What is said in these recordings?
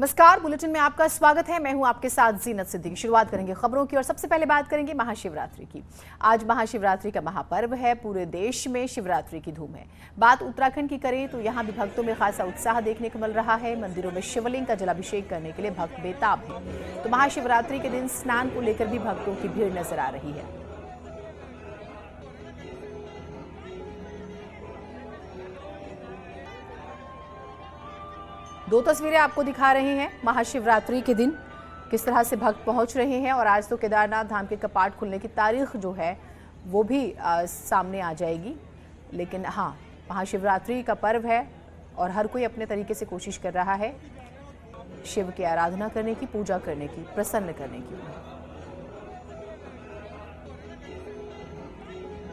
नमस्कार, बुलेटिन में आपका स्वागत है। मैं हूं आपके साथ जीनत सिद्दीकी। शुरुआत करेंगे खबरों की और सबसे पहले बात करेंगे महाशिवरात्रि की। आज महाशिवरात्रि का महापर्व है। पूरे देश में शिवरात्रि की धूम है। बात उत्तराखंड की करें तो यहां भी भक्तों में खासा उत्साह देखने को मिल रहा है। मंदिरों में शिवलिंग का जलाभिषेक करने के लिए भक्त बेताब हैं। तो महाशिवरात्रि के दिन स्नान को लेकर भी भक्तों की भीड़ नजर आ रही है। दो तस्वीरें आपको दिखा रहे हैं महाशिवरात्रि के दिन किस तरह से भक्त पहुंच रहे हैं। और आज तो केदारनाथ धाम के कपाट खुलने की तारीख जो है वो भी सामने आ जाएगी। लेकिन हाँ, महाशिवरात्रि का पर्व है और हर कोई अपने तरीके से कोशिश कर रहा है शिव की आराधना करने की, पूजा करने की, प्रसन्न करने की।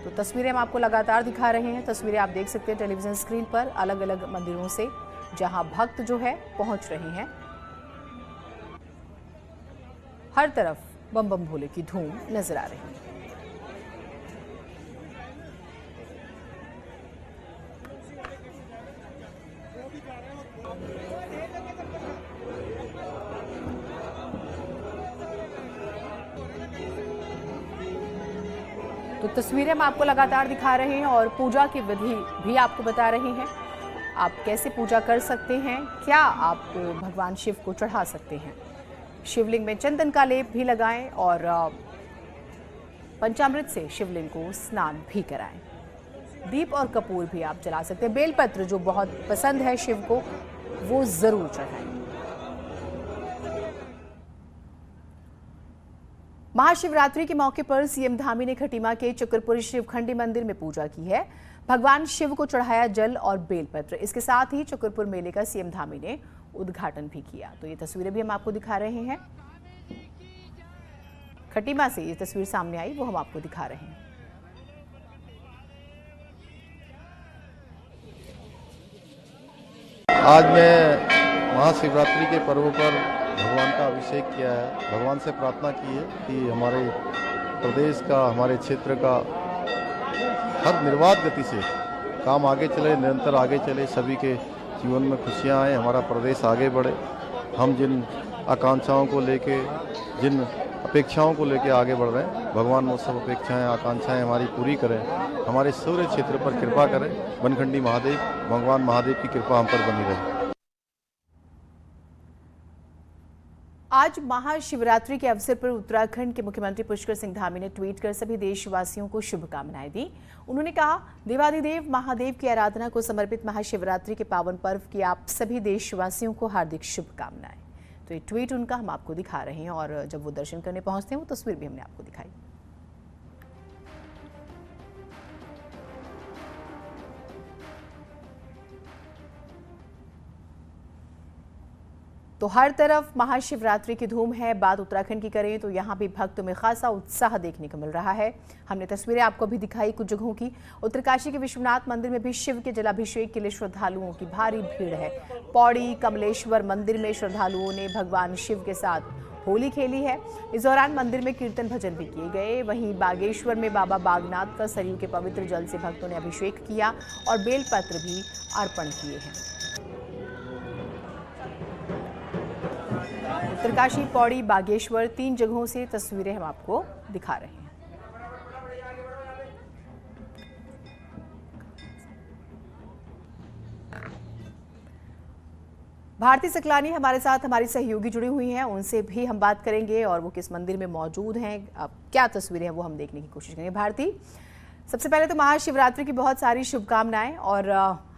तो तस्वीरें हम आपको लगातार दिखा रहे हैं। तस्वीरें आप देख सकते हैं टेलीविजन स्क्रीन पर अलग अलग मंदिरों से जहां भक्त जो है पहुंच रहे हैं। हर तरफ बम बम भोले की धूम नजर आ रही है। तो तस्वीरें हम आपको लगातार दिखा रहे हैं और पूजा की विधि भी आपको बता रहे हैं। आप कैसे पूजा कर सकते हैं, क्या आप भगवान शिव को चढ़ा सकते हैं। शिवलिंग में चंदन का लेप भी लगाएं और पंचामृत से शिवलिंग को स्नान भी कराएं। दीप और कपूर भी आप जला सकते हैं। बेलपत्र जो बहुत पसंद है शिव को, वो जरूर चढ़ाएं। महाशिवरात्रि के मौके पर सीएम धामी ने खटीमा के चक्रपुर शिवखंडी मंदिर में पूजा की है। भगवान शिव को चढ़ाया जल और बेलपत्र। इसके साथ ही चक्रपुर मेले का सीएम धामी ने उद्घाटन भी किया। तो ये तस्वीरें भी हम आपको दिखा रहे हैं। खटीमा से ये तस्वीर सामने आई, वो हम आपको दिखा रहे हैं। आज मैं महाशिवरात्रि के पर्व पर भगवान का अभिषेक किया है। भगवान से प्रार्थना की है कि हमारे प्रदेश का, हमारे क्षेत्र का हर निर्बाध गति से काम आगे चले, निरंतर आगे चले, सभी के जीवन में खुशियां आए, हमारा प्रदेश आगे बढ़े। हम जिन आकांक्षाओं को लेके, जिन अपेक्षाओं को लेके आगे बढ़ रहे हैं, भगवान वो सब अपेक्षाएं, आकांक्षाएं हमारी पूरी करें, हमारे सूर्य क्षेत्र पर कृपा करें। बनखंडी महादेव, भगवान महादेव की कृपा हम पर बनी रहे। आज महाशिवरात्रि के अवसर पर उत्तराखंड के मुख्यमंत्री पुष्कर सिंह धामी ने ट्वीट कर सभी देशवासियों को शुभकामनाएं दी। उन्होंने कहा, देवाधिदेव महादेव की आराधना को समर्पित महाशिवरात्रि के पावन पर्व की आप सभी देशवासियों को हार्दिक शुभकामनाएं। तो ये ट्वीट उनका हम आपको दिखा रहे हैं और जब वो दर्शन करने पहुंचते हैं वो तस्वीर भी हमने आपको दिखाई। तो हर तरफ महाशिवरात्रि की धूम है। बात उत्तराखंड की करें तो यहाँ भी भक्तों में खासा उत्साह देखने को मिल रहा है। हमने तस्वीरें आपको भी दिखाई कुछ जगहों की। उत्तरकाशी के विश्वनाथ मंदिर में भी शिव के जलाभिषेक के लिए श्रद्धालुओं की भारी भीड़ है। पौड़ी कमलेश्वर मंदिर में श्रद्धालुओं ने भगवान शिव के साथ होली खेली है। इस दौरान मंदिर में कीर्तन भजन भी किए गए। वहीं बागेश्वर में बाबा बागनाथ का सरयू के पवित्र जल से भक्तों ने अभिषेक किया और बेलपत्र भी अर्पण किए हैं। उत्तरकाशी, पौड़ी, बागेश्वर, 3 जगहों से तस्वीरें हम आपको दिखा रहे हैं। भारती सकलानी हमारे साथ हमारी सहयोगी जुड़ी हुई हैं, उनसे भी हम बात करेंगे और वो किस मंदिर में मौजूद हैं, अब क्या तस्वीरें हैं वो हम देखने की कोशिश करेंगे। भारती, सबसे पहले तो महाशिवरात्रि की बहुत सारी शुभकामनाएं और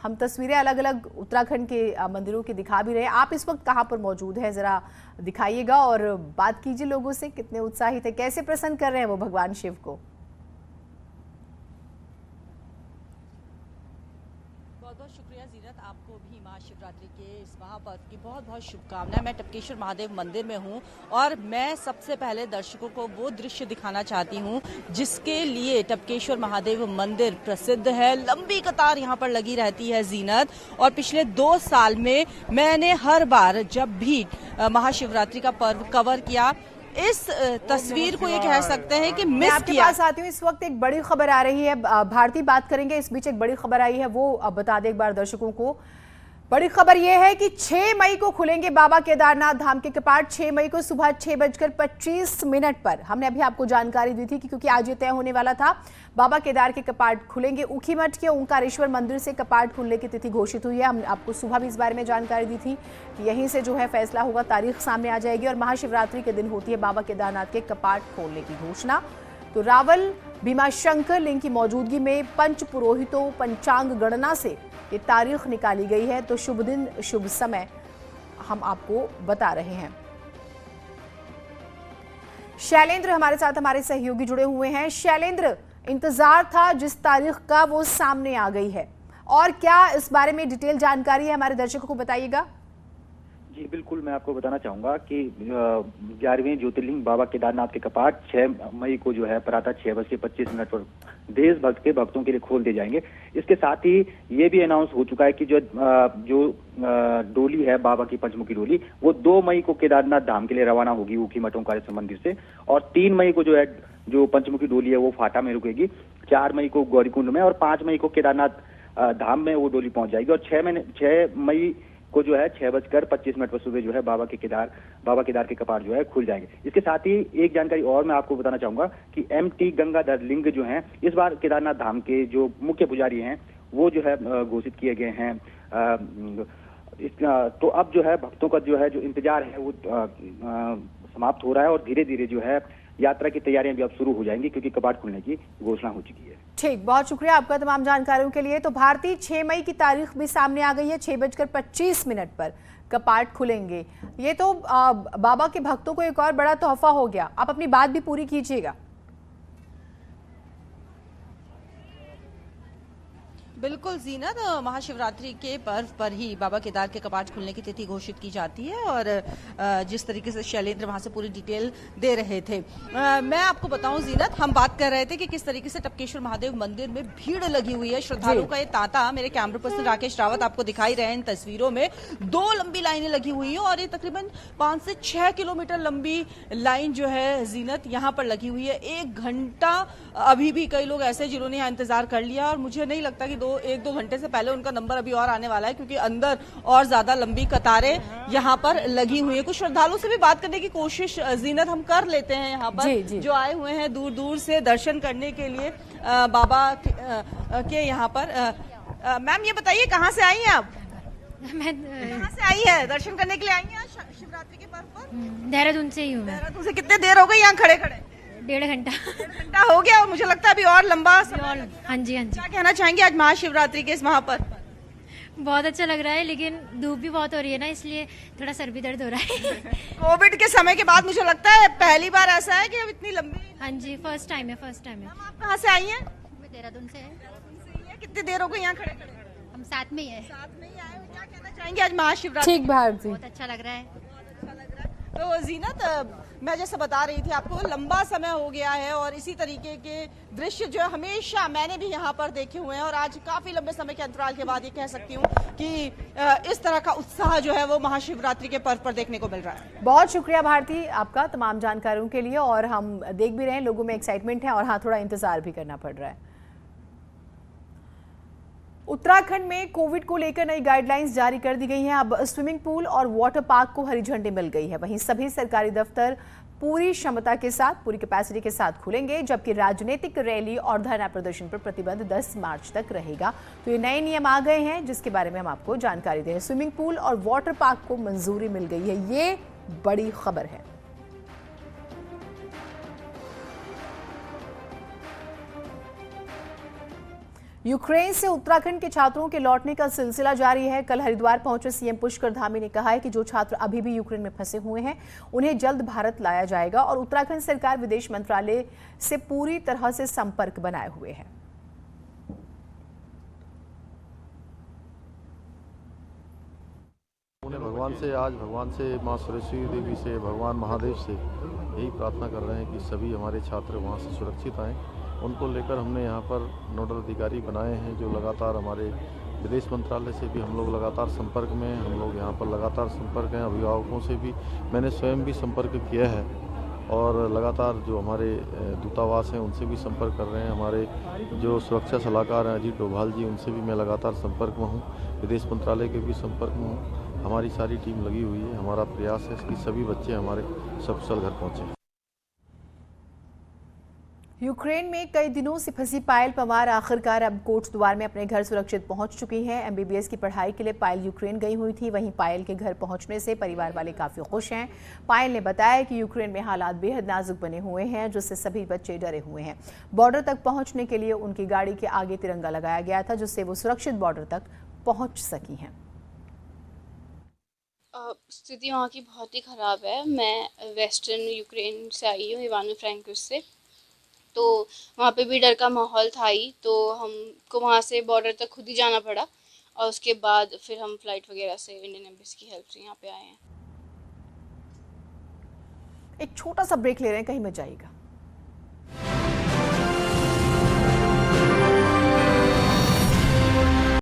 हम तस्वीरें अलग अलग उत्तराखंड के मंदिरों की दिखा भी रहे हैं। आप इस वक्त कहां पर मौजूद हैं, जरा दिखाइएगा और बात कीजिए लोगों से, कितने उत्साहित है, कैसे प्रसन्न कर रहे हैं वो भगवान शिव को। बहुत बहुत शुक्रिया जीनत, आपको भी महाशिवरात्रि के इस महापर्व की बहुत बहुत शुभकामनाएं। मैं टपकेश्वर महादेव मंदिर में हूं और मैं सबसे पहले दर्शकों को वो दृश्य दिखाना चाहती हूं जिसके लिए टपकेश्वर महादेव मंदिर प्रसिद्ध है। लंबी कतार यहां पर लगी रहती है जीनत, और पिछले 2 साल में मैंने हर बार जब भी महाशिवरात्रि का पर्व कवर किया, इस तस्वीर को ये कह सकते हैं कि मिस आपके पास आती हूँ। इस वक्त एक बड़ी खबर आ रही है, भारती बात करेंगे। इस बीच एक बड़ी खबर आई है, वो अब बता दें एक बार दर्शकों को। बड़ी खबर यह है कि 6 मई को खुलेंगे बाबा केदारनाथ धाम के कपाट। 6 मई को सुबह 6:25 पर हमने अभी आपको जानकारी दी थी कि क्योंकि आज ये तय होने वाला था, बाबा केदार के कपाट खुलेंगे। ऊखीमठ के ओंकारेश्वर मंदिर से कपाट खुलने की तिथि घोषित हुई है। हमने आपको सुबह भी इस बारे में जानकारी दी थी कि यहीं से जो है फैसला होगा, तारीख सामने आ जाएगी और महाशिवरात्रि के दिन होती है बाबा केदारनाथ के कपाट खोलने की घोषणा। तो रावल भीमाशंकर लिंग की मौजूदगी में पंच पुरोहितों पंचांग गणना से ये तारीख निकाली गई है। तो शुभ दिन शुभ समय हम आपको बता रहे हैं। शैलेंद्र हमारे साथ, हमारे सहयोगी जुड़े हुए हैं। शैलेंद्र, इंतजार था जिस तारीख का वो सामने आ गई है, और क्या इस बारे में डिटेल जानकारी है हमारे दर्शकों को बताइएगा। जी बिल्कुल, मैं आपको बताना चाहूंगा कि 11वें ज्योतिर्लिंग बाबा केदारनाथ के कपाट 6 मई को जो है प्रातः 6:25 पर देशभक्त के भक्तों के लिए खोल दिए जाएंगे। इसके साथ ही ये भी अनाउंस हो चुका है कि जो डोली है बाबा की पंचमुखी डोली, वो 2 मई को केदारनाथ धाम के लिए रवाना होगी ऊखीमठ ओंकारेश्वर मंदिर से, और 3 मई को जो पंचमुखी डोली है वो फाटा में रुकेगी, 4 मई को गौरीकुंड में, और 5 मई को केदारनाथ धाम में वो डोली पहुंच जाएगी। और 6 मई को जो है 6:25 पर सुबह जो है बाबा केदार के कपाट जो है खुल जाएंगे। इसके साथ ही एक जानकारी और मैं आपको बताना चाहूंगा कि MT गंगाधर लिंग जो हैं इस बार केदारनाथ धाम के जो मुख्य पुजारी हैं वो जो है घोषित किए गए हैं। तो अब जो है भक्तों का जो है जो इंतजार है वो समाप्त हो रहा है, और धीरे धीरे जो है यात्रा की तैयारियां भी अब शुरू हो जाएंगी, क्योंकि कपाट खुलने की घोषणा हो चुकी है। ठीक, बहुत शुक्रिया आपका तमाम जानकारियों के लिए। तो भारतीय 6 मई की तारीख भी सामने आ गई है। 6:25 पर कपाट खुलेंगे। ये तो बाबा के भक्तों को एक और बड़ा तोहफा हो गया। आप अपनी बात भी पूरी कीजिएगा। बिल्कुल जीनत, महाशिवरात्रि के पर्व पर ही बाबा केदार के कपाट खुलने की तिथि घोषित की जाती है, और जिस तरीके से शैलेंद्र वहां से पूरी डिटेल दे रहे थे, मैं आपको बताऊं जीनत, हम बात कर रहे थे कि किस तरीके से टपकेश्वर महादेव मंदिर में भीड़ लगी हुई है। श्रद्धालुओं का ये तांता मेरे कैमरा पर्सन राकेश रावत आपको दिखाई रहे हैं इन तस्वीरों में। 2 लंबी लाइनें लगी हुई है, और ये तकरीबन 5 से 6 किलोमीटर लंबी लाइन जो है जीनत यहाँ पर लगी हुई है। 1 घंटा अभी भी कई लोग ऐसे जिन्होंने यहाँ इंतजार कर लिया, और मुझे नहीं लगता कि 1-2 घंटे से पहले उनका नंबर अभी और आने वाला है, क्योंकि अंदर और ज्यादा लंबी कतारें यहाँ पर लगी हुई है। कुछ श्रद्धालुओं से भी बात करने की कोशिश जीनत हम कर लेते हैं यहाँ पर, जो आए हुए हैं दूर दूर से दर्शन करने के लिए बाबा के यहाँ पर। मैम ये बताइए, कहाँ से आई हैं आप? मैं कहाँ से आई है? दर्शन करने के लिए आई हैं शिवरात्रि के पर्व पर? देहरादून से ही हूँ। देहरादून से कितने देर हो गई यहाँ खड़े खड़े? 1.5 घंटा। 1.5 घंटा हो गया, और मुझे लगता है अभी और लंबा हाँ जी हाँ जी। क्या कहना चाहेंगे आज महाशिवरात्रि के इस महापर्व पर? बहुत अच्छा लग रहा है, लेकिन धूप भी बहुत हो रही है ना, इसलिए थोड़ा सर भी दर्द हो रहा है। कोविड के समय के बाद मुझे लगता है पहली बार ऐसा है कि अब इतनी लंबी। हाँ जी, फर्स्ट टाइम है। आप कहाँ से आई हैं? मैं देहरादून से है। कितनी देर हो गई यहाँ खड़े खड़े? हम साथ में ही है। साथ में ही आए हो। क्या कहना चाहेंगे आज महाशिवरात्रि? ठीक भारती, बहुत अच्छा लग रहा है। तो जीनत, मैं जैसे बता रही थी आपको, लंबा समय हो गया है, और इसी तरीके के दृश्य जो हमेशा मैंने भी यहाँ पर देखे हुए हैं, और आज काफी लंबे समय के अंतराल के बाद ये कह सकती हूँ कि इस तरह का उत्साह जो है वो महाशिवरात्रि के पर्व पर देखने को मिल रहा है। बहुत शुक्रिया भारती आपका तमाम जानकारियों के लिए, और हम देख भी रहे हैं लोगों में एक्साइटमेंट है, और हाँ थोड़ा इंतजार भी करना पड़ रहा है। उत्तराखंड में कोविड को लेकर नई गाइडलाइंस जारी कर दी गई हैं। अब स्विमिंग पूल और वाटर पार्क को हरी झंडी मिल गई है। वहीं सभी सरकारी दफ्तर पूरी क्षमता के साथ, पूरी कैपेसिटी के साथ खुलेंगे, जबकि राजनीतिक रैली और धरना प्रदर्शन पर प्रतिबंध 10 मार्च तक रहेगा। तो ये नए नियम आ गए हैं, जिसके बारे में हम आपको जानकारी दें। स्विमिंग पूल और वाटर पार्क को मंजूरी मिल गई है, ये बड़ी खबर है। यूक्रेन से उत्तराखंड के छात्रों के लौटने का सिलसिला जारी है। कल हरिद्वार पहुंचे सीएम पुष्कर धामी ने कहा है कि जो छात्र अभी भी यूक्रेन में फंसे हुए हैं उन्हें जल्द भारत लाया जाएगा, और उत्तराखंड सरकार विदेश मंत्रालय से पूरी तरह से संपर्क बनाए हुए है। भगवान से माँ सरस्वती देवी से, भगवान महादेव से यही प्रार्थना कर रहे हैं कि सभी हमारे छात्र वहाँ से सुरक्षित आएँ। उनको लेकर हमने यहाँ पर नोडल अधिकारी बनाए हैं, जो लगातार हमारे विदेश मंत्रालय से भी हम लोग लगातार संपर्क में हैं। हम लोग यहाँ पर लगातार संपर्क हैं, अभिभावकों से भी मैंने स्वयं भी संपर्क किया है, और लगातार जो हमारे दूतावास हैं उनसे भी संपर्क कर रहे हैं। हमारे जो सुरक्षा सलाहकार हैं अजीत डोभाल जी, उनसे भी मैं लगातार संपर्क में हूँ। विदेश मंत्रालय के भी संपर्क में हूँ। हमारी सारी टीम लगी हुई है। हमारा प्रयास है कि सभी बच्चे हमारे सकुशल घर पहुँचें। यूक्रेन में कई दिनों से फंसी पायल पवार आखिरकार अब कोटद्वार में अपने घर सुरक्षित पहुंच चुकी हैं। एमबीबीएस की पढ़ाई के लिए पायल यूक्रेन गई हुई थी। वहीं पायल के घर पहुंचने से परिवार वाले काफी खुश हैं। पायल ने बताया कि यूक्रेन में हालात बेहद नाजुक बने हुए हैं, जिससे सभी बच्चे डरे हुए हैं। बॉर्डर तक पहुंचने के लिए उनकी गाड़ी के आगे तिरंगा लगाया गया था, जिससे वो सुरक्षित बॉर्डर तक पहुंच सकी हैं। स्थिति वहाँ की बहुत ही ख़राब है। मैं वेस्टर्न यूक्रेन से आई हूँ, इवानो फ्रैंकोस से। तो वहाँ पे भी डर का माहौल था ही, तो हमको वहाँ से बॉर्डर तक खुद ही जाना पड़ा और उसके बाद फिर हम फ्लाइट वगैरह से इंडियन एम्बेसी की हेल्प से यहाँ पे आए हैं। एक छोटा सा ब्रेक ले रहे हैं, कहीं मत जाइएगा।